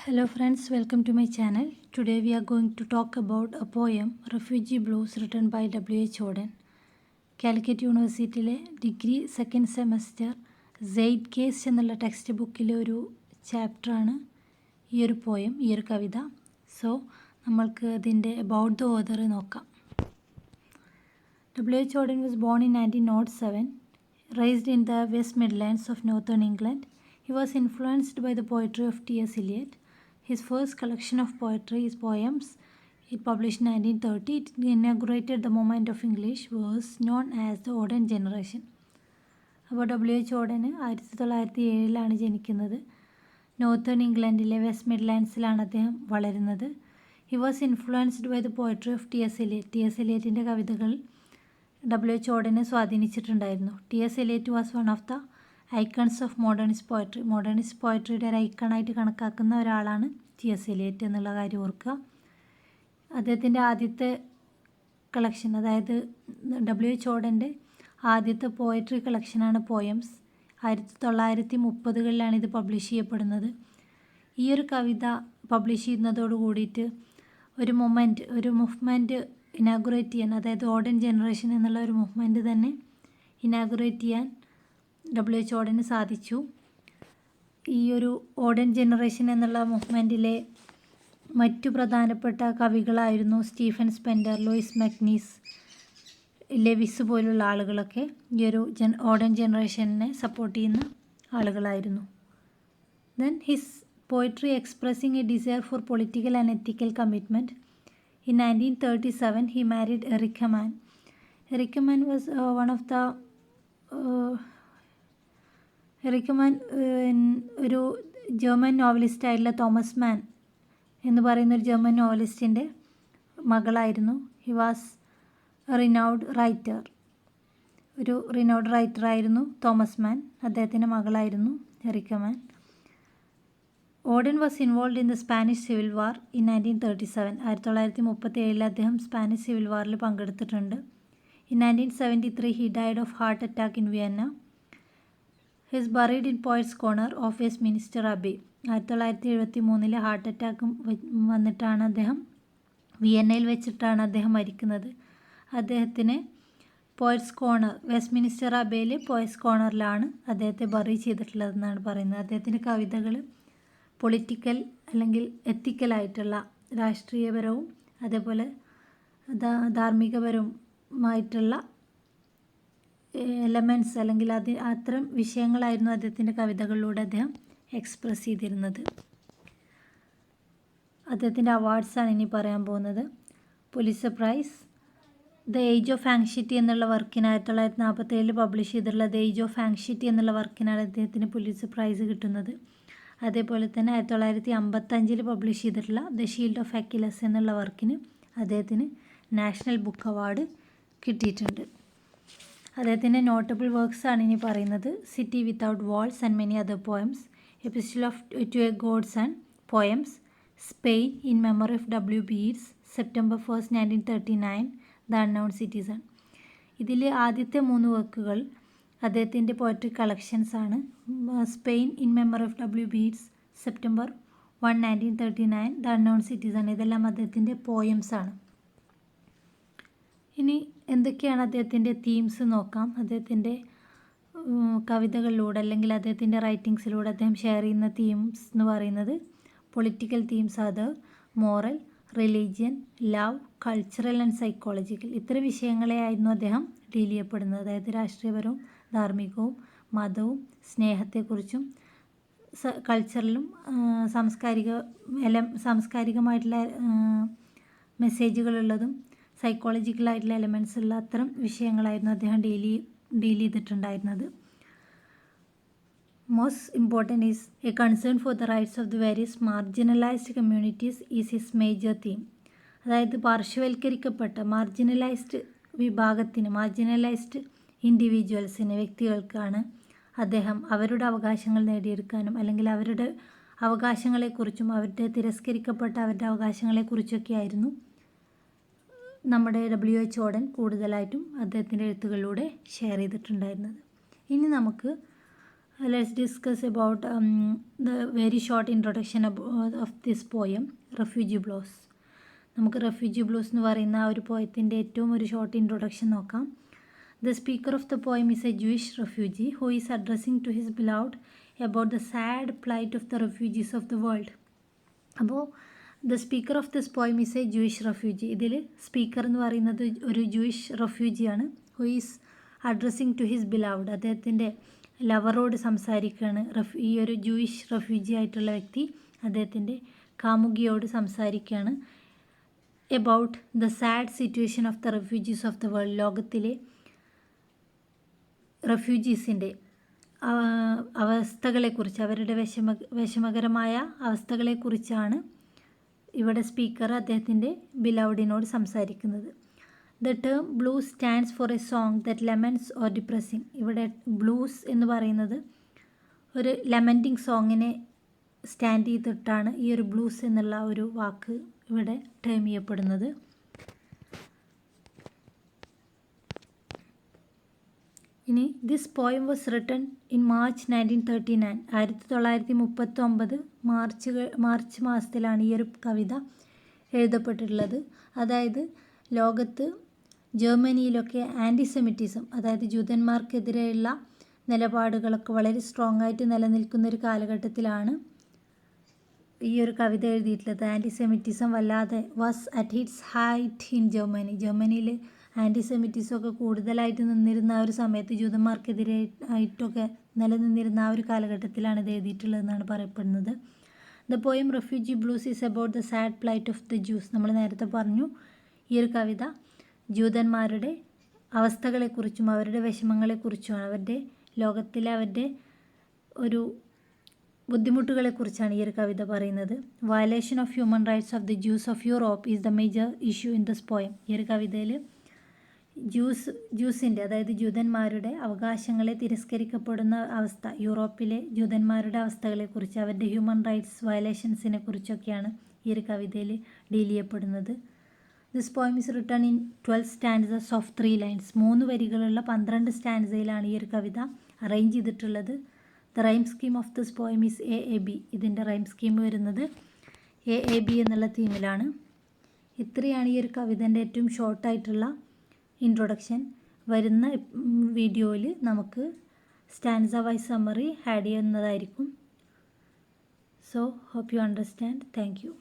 Hello friends, welcome to my channel. Today we are going to talk about a poem, Refugee Blues, written by W.H. Auden. Calicut യൂണിവേഴ്സിറ്റിയിലെ degree second semester said case എന്നുള്ള text ബുക്കിലെ ഒരു ചാപ്റ്ററാണ് ഈ ഒരു poem, ഈ ഒരു കവിത. So നമ്മൾക്ക് അതിൻ്റെ അബൌട്ട് ദ ഓതർ നോക്കാം. W.H. Auden was born in 1907, raised in the West Midlands of northern England. He was influenced by the poetry of T.S. Eliot. His first collection of poetry is poems. It published in 1930. It inaugurated the movement of English, was known as the Auden generation. അപ്പോൾ W.H. Auden 1907 ജനിക്കുന്നത്. Northern ഇംഗ്ലണ്ടിലെ west മിഡ്ലാൻഡ്സിലാണ് അദ്ദേഹം വളരുന്നത്. He was influenced by the poetry of T.S. Eliot. T.S. Eliotൻ്റെ കവിതകൾ W.H. Auden സ്വാധീനിച്ചിട്ടുണ്ടായിരുന്നു. T.S. Eliot was one of the icons of modernist poetry. Modernist പോയട്രിയുടെ ഒരു ഐക്കണായിട്ട് കണക്കാക്കുന്ന ഒരാളാണ് T.S. Eliot എന്നുള്ള കാര്യം ഓർക്കുക. അദ്ദേഹത്തിൻ്റെ ആദ്യത്തെ കളക്ഷൻ, അതായത് W.H. Audenൻ്റെ ആദ്യത്തെ പോയട്രി കളക്ഷനാണ് പോയംസ്. 1930കളിലാണ് ഇത് പബ്ലിഷ് ചെയ്യപ്പെടുന്നത്. ഈ ഒരു കവിത പബ്ലിഷ് ചെയ്യുന്നതോട് കൂടിയിട്ട് ഒരു മൂവ്മെൻറ്റ് ഇനാഗുറേറ്റ് ചെയ്യാൻ, അതായത് ഓഡൻ ജനറേഷൻ എന്നുള്ള ഒരു മൂവ്മെൻറ്റ് തന്നെ ഇനാഗുറേറ്റ് ചെയ്യാൻ W.H. Auden സാധിച്ചു. ഈ ഒരു ഓഡൻ ജനറേഷൻ എന്നുള്ള മൂവ്മെൻറ്റിലെ മറ്റു പ്രധാനപ്പെട്ട കവികളായിരുന്നു Stephen Spender, Louis MacNeice, Lewis പോലുള്ള ആളുകളൊക്കെ ഈ ഒരു ഓഡൻ ജനറേഷനെ സപ്പോർട്ട് ചെയ്യുന്ന ആളുകളായിരുന്നു. Then his poetry expressing a desire for political and ethical commitment. In 1937 he married Erika Mann. Erika Mann was one of the Erika Mann ഒരു German നോവലിസ്റ്റായിട്ടുള്ള Thomas Mann എന്ന് പറയുന്ന ഒരു ജർമ്മൻ നോവലിസ്റ്റിൻ്റെ മകളായിരുന്നു. He was renowned writer. ഒരു renowned റൈറ്ററായിരുന്നു Thomas Mann. അദ്ദേഹത്തിൻ്റെ മകളായിരുന്നു Erika Mann. Auden was involve in the Spanish civil war in 1937. 1937 അദ്ദേഹം സ്പാനിഷ് സിവിൽ വാറിൽ പങ്കെടുത്തിട്ടുണ്ട്. In 1973 he died of heart attack in Vienna. He is buried in Poets' Corner of Westminster Abbey. 1973 heart attack വന്നിട്ടാണ് അദ്ദേഹം, വിയന്നയിൽ വെച്ചിട്ടാണ് അദ്ദേഹം മരിക്കുന്നത്. അദ്ദേഹത്തിന് poets corner, Westminster അബിയിൽ poets കോർണറിലാണ് അദ്ദേഹത്തെ ബറി ചെയ്തിട്ടുള്ളതെന്നാണ് പറയുന്നത്. അദ്ദേഹത്തിൻ്റെ കവിതകൾ പൊളിറ്റിക്കൽ അല്ലെങ്കിൽ എത്തിക്കലായിട്ടുള്ള, രാഷ്ട്രീയപരവും അതേപോലെ ധാർമ്മികപരവുമായിട്ടുള്ള എലമെൻറ്റ്സ് അല്ലെങ്കിൽ അത്തരം വിഷയങ്ങളായിരുന്നു അദ്ദേഹത്തിൻ്റെ കവിതകളിലൂടെ അദ്ദേഹം എക്സ്പ്രസ് ചെയ്തിരുന്നത്. അദ്ദേഹത്തിൻ്റെ അവാർഡ്സാണ് ഇനി പറയാൻ പോകുന്നത്. Pulitzer prize, the age of anxiety എന്നുള്ള വർക്കിന് 1947 പബ്ലിഷ് ചെയ്തിട്ടുള്ള ദ ഏജ് ഓഫ് ആങ്ഷിറ്റി എന്നുള്ള വർക്കിനാണ് അദ്ദേഹത്തിന് പുലിറ്റ്സർ പ്രൈസ് കിട്ടുന്നത്. അതേപോലെ തന്നെ 1955 പബ്ലിഷ് ചെയ്തിട്ടുള്ള ദ ഷീൽഡ് ഓഫ് അക്കിലസ് എന്നുള്ള വർക്കിന് അദ്ദേഹത്തിന് നാഷണൽ ബുക്ക് അവാർഡ് കിട്ടിയിട്ടുണ്ട്. അദ്ദേഹത്തിൻ്റെ നോട്ടബിൾ വർക്ക്സ് ആണ് ഇനി പറയുന്നത്. City without walls and many other poems, epistle of to a godson, poems, Spain in memory of W.B. Yeats, September 1, 1939, the unknown citizen. ഇതിൽ ആദ്യത്തെ 3 വർക്കുകൾ അദ്ദേഹത്തിൻ്റെ പോയട്രി കളക്ഷൻസ് ആണ്. Spain in memory of W.B. Yeats, September 1, 1939, the unknown citizen, ഇതെല്ലാം അദ്ദേഹത്തിൻ്റെ poems ആണ്. ഇനി എന്തൊക്കെയാണ് അദ്ദേഹത്തിൻ്റെ തീംസ് നോക്കാം. അദ്ദേഹത്തിൻ്റെ കവിതകളിലൂടെ അല്ലെങ്കിൽ അദ്ദേഹത്തിൻ്റെ റൈറ്റിങ്സിലൂടെ അദ്ദേഹം ഷെയർ ചെയ്യുന്ന തീംസ് എന്ന് പറയുന്നത് പൊളിറ്റിക്കൽ തീംസ്, അത് moral, religion, love, cultural and psychological, ഇത്തരം വിഷയങ്ങളെയായിരുന്നു അദ്ദേഹം ഡീൽ ചെയ്യപ്പെടുന്നത്. അതായത് രാഷ്ട്രീയപരവും ധാർമ്മികവും മതവും സ്നേഹത്തെക്കുറിച്ചും കൾച്ചറലും സാംസ്കാരികമായിട്ടുള്ള മെസ്സേജുകളുള്ളതും സൈക്കോളജിക്കലായിട്ടുള്ള എലമെൻറ്റ്സ് ഉള്ള അത്തരം വിഷയങ്ങളായിരുന്നു അദ്ദേഹം ഡീൽ ചെയ്തിട്ടുണ്ടായിരുന്നത്. Most important is A concern for the rights of the various marginalised communities is his major theme. അതായത് പാർശ്വവൽക്കരിക്കപ്പെട്ട മാർജിനലൈസ്ഡ് വിഭാഗത്തിന്, മാർജിനലൈസ്ഡ് ഇൻഡിവിജ്വൽസിന്, വ്യക്തികൾക്കാണ് അദ്ദേഹം അവരുടെ അവകാശങ്ങൾ നേടിയെടുക്കാനും അല്ലെങ്കിൽ അവരുടെ അവകാശങ്ങളെക്കുറിച്ചും അവരുടെ തിരസ്കരിക്കപ്പെട്ട അവരുടെ അവകാശങ്ങളെക്കുറിച്ചൊക്കെ ആയിരുന്നു നമ്മുടെ W.H. Auden കൂടുതലായിട്ടും അദ്ദേഹത്തിൻ്റെ എഴുത്തുകളിലൂടെ ഷെയർ ചെയ്തിട്ടുണ്ടായിരുന്നത്. ഇനി നമുക്ക് let's discuss about the very short introduction of this poem, Refugee Blues. നമുക്ക് റെഫ്യൂജി ബ്ലൂസ് എന്ന് പറയുന്ന ആ ഒരു പോയത്തിൻ്റെ ഏറ്റവും ഒരു ഷോർട്ട് ഇൻട്രൊഡക്ഷൻ നോക്കാം. The speaker of the poem is a Jewish refugee who is addressing to his beloved about the sad plight of the refugees of the world. അപ്പോൾ the speaker of this poem is a Jewish refugee. ഇതിൽ speaker എന്ന് പറയുന്നത് ഒരു Jewish റെഫ്യൂജിയാണ്. Who is addressing to his beloved, അദ്ദേഹത്തിൻ്റെ ലവറോട് സംസാരിക്കുകയാണ്. ഈ ഒരു ജൂയിഷ് റെഫ്യൂജി ആയിട്ടുള്ള വ്യക്തി അദ്ദേഹത്തിൻ്റെ കാമുകിയോട് സംസാരിക്കുകയാണ്. About the sad situation of the refugees of the world, ലോകത്തിലെ റെഫ്യൂജീസിൻ്റെ അവസ്ഥകളെക്കുറിച്ച്, അവരുടെ വിഷമകരമായ അവസ്ഥകളെക്കുറിച്ചാണ് ഇവിടെ സ്പീക്കർ അദ്ദേഹത്തിൻ്റെ ബിലൗഡിനോട് സംസാരിക്കുന്നത്. The term blues stands for A song that lemons or depressing. ഇവിടെ ബ്ലൂസ് എന്ന് പറയുന്നത് ഒരു ലെമൻറ്റിങ് സോങ്ങിനെ സ്റ്റാൻഡ് ചെയ്തിട്ടാണ് ഈ ഒരു ബ്ലൂസ് എന്നുള്ള ഒരു വാക്ക് ഇവിടെ ടേം ചെയ്യപ്പെടുന്നത്. ഇനി this poem was written in March 1939. 1939 March മാസത്തിലാണ് ഈ ഒരു കവിത എഴുതപ്പെട്ടിട്ടുള്ളത്. അതായത് ലോകത്ത് ജർമ്മനിയിലൊക്കെ ആൻറ്റിസെമിറ്റിസം, അതായത് ജൂതന്മാർക്കെതിരെയുള്ള നിലപാടുകളൊക്കെ വളരെ സ്ട്രോങ് ആയിട്ട് നിലനിൽക്കുന്ന ഒരു കാലഘട്ടത്തിലാണ് ഈ ഒരു കവിത എഴുതിയിട്ടുള്ളത്. ആൻറ്റിസെമിറ്റിസം വല്ലാതെ was at its height in Germany. ജർമ്മനിയിൽ ആൻറ്റിസെമിറ്റിസം ഒക്കെ കൂടുതലായിട്ട് നിന്നിരുന്ന ആ ഒരു സമയത്ത്, ജൂതന്മാർക്കെതിരെ ആയിട്ടൊക്കെ നിലനിന്നിരുന്ന ആ ഒരു കാലഘട്ടത്തിലാണ് ഇത് എഴുതിയിട്ടുള്ളതെന്നാണ് പറയപ്പെടുന്നത്. The poem refugee blues is about the sad plight of the juice. നമ്മൾ നേരത്തെ പറഞ്ഞു, ഈ ഒരു കവിത ജൂതന്മാരുടെ അവസ്ഥകളെക്കുറിച്ചും അവരുടെ വിഷമങ്ങളെക്കുറിച്ചുമാണ്, അവരുടെ ലോകത്തിലെ അവരുടെ ഒരു ബുദ്ധിമുട്ടുകളെക്കുറിച്ചാണ് ഈ ഒരു കവിത പറയുന്നത്. Violation of human rights of the juice of Europe is the major issue in this poem. ഈ ഒരു കവിതയിൽ ജ്യൂസിൻ്റെ, അതായത് ജൂതന്മാരുടെ അവകാശങ്ങളെ തിരസ്കരിക്കപ്പെടുന്ന അവസ്ഥ, യൂറോപ്പിലെ ജൂതന്മാരുടെ അവസ്ഥകളെക്കുറിച്ച്, അവരുടെ ഹ്യൂമൻ റൈറ്റ്സ് വയലേഷൻസിനെ കുറിച്ചൊക്കെയാണ് ഈ ഒരു കവിതയിൽ ഡീൽ ചെയ്യപ്പെടുന്നത്. This poem is written in 12 stanzas of 3 lines. 3 വരികളുള്ള 12 സ്റ്റാൻഡ്സയിലാണ് ഈ ഒരു കവിത അറേഞ്ച് ചെയ്തിട്ടുള്ളത്. The rhyme scheme of this poem is AAB. ഇതിൻ്റെ റൈം സ്കീം വരുന്നത് AAB എന്നുള്ള തീമിലാണ്. ഇത്രയാണ് ഈ ഒരു കവിതൻ്റെ ഏറ്റവും ഷോർട്ടായിട്ടുള്ള ഇൻട്രൊഡക്ഷൻ. വരുന്ന വീഡിയോയിൽ നമുക്ക് സ്റ്റാൻസ വൈസ് സമ്മറി ആഡ് ചെയ്യുന്നതായിരിക്കും. So hope you understand. Thank U.